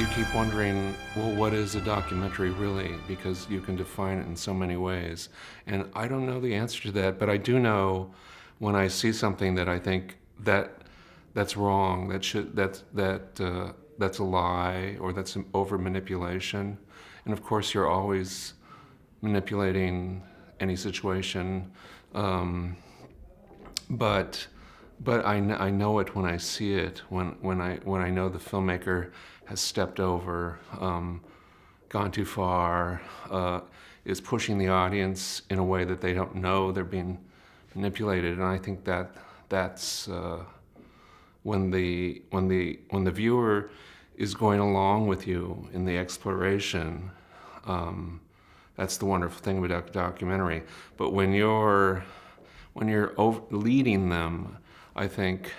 You keep wondering, well, what is a documentary really? Because you can define it in so many ways. And I don't know the answer to that, but I do know when I see something that I think that's wrong, that's a lie, or that's an over manipulation. And of course, you're always manipulating any situation, but I know it when I see it, when I know the filmmaker has stepped over, gone too far, is pushing the audience in a way that they don't know they're being manipulated. And I think that's when the viewer is going along with you in the exploration. That's the wonderful thing about a documentary. But when you're leading them, I think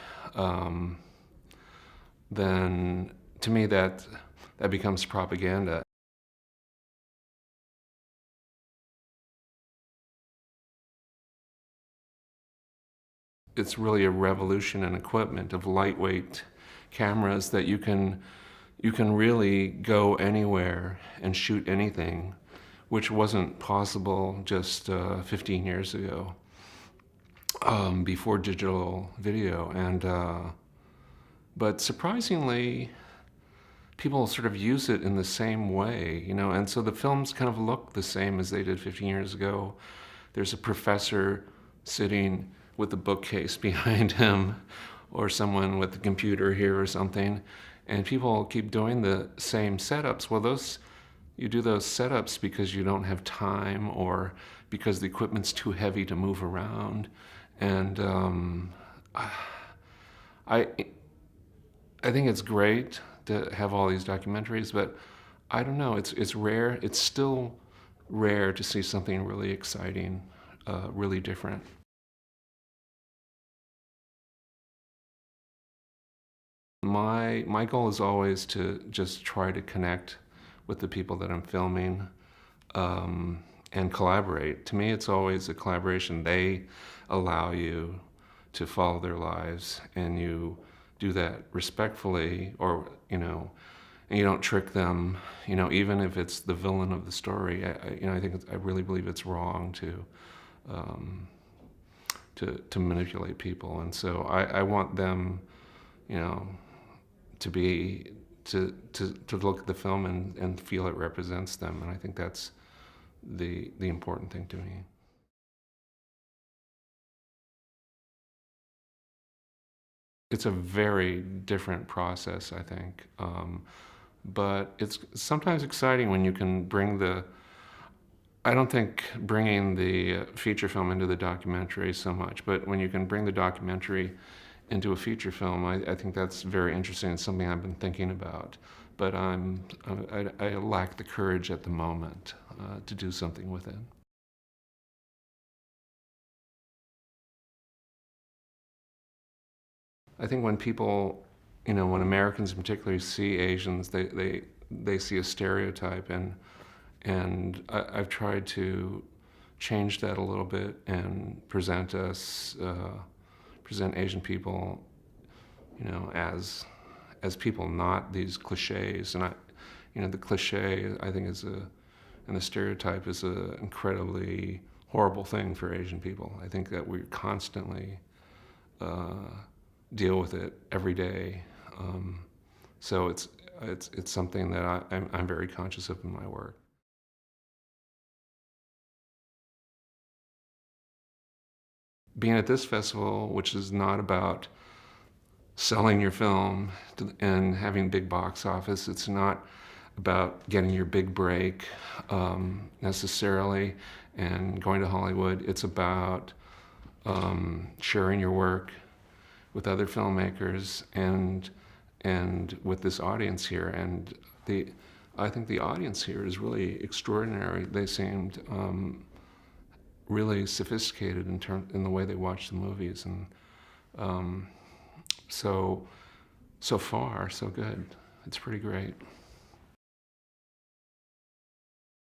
then to me that becomes propaganda. It's really a revolution in equipment of lightweight cameras that you can really go anywhere and shoot anything, which wasn't possible just 15 years ago, before digital video. And but surprisingly, people sort of use it in the same way, you know, and so the films kind of look the same as they did 15 years ago. There's a professor sitting with a bookcase behind him, or someone with a computer here or something, and people keep doing the same setups. Well, you do those setups because you don't have time, or because the equipment's too heavy to move around. And I think it's great to have all these documentaries, but I don't know, it's rare. It's still rare to see something really exciting, really different. My goal is always to just try to connect with the people that I'm filming, and collaborate. To me, it's always a collaboration. They allow you to follow their lives, and you do that respectfully, or, you know, and you don't trick them, you know, even if it's the villain of the story. I really believe it's wrong to manipulate people. And so I want them, you know, to look at the film and feel it represents them. And I think that's the important thing to me. It's a very different process, I think. But it's sometimes exciting when you can I don't think bringing the feature film into the documentary so much, but when you can bring the documentary into a feature film, I think that's very interesting. It's something I've been thinking about. But I lack the courage at the moment to do something with it. I think when people, you know, when Americans in particular see Asians, they see a stereotype, and I've tried to change that a little bit and present Asian people, you know, as people, not these cliches. And the cliche, I think, and the stereotype is a incredibly horrible thing for Asian people. I think that we constantly deal with it every day. So it's something that I'm very conscious of in my work. Being at this festival, which is not about selling your film and having big box office, it's not about getting your big break necessarily and going to Hollywood. It's about sharing your work with other filmmakers and with this audience here. And I think the audience here is really extraordinary. They seemed really sophisticated in the way they watch the movies, and so far so good. It's pretty great.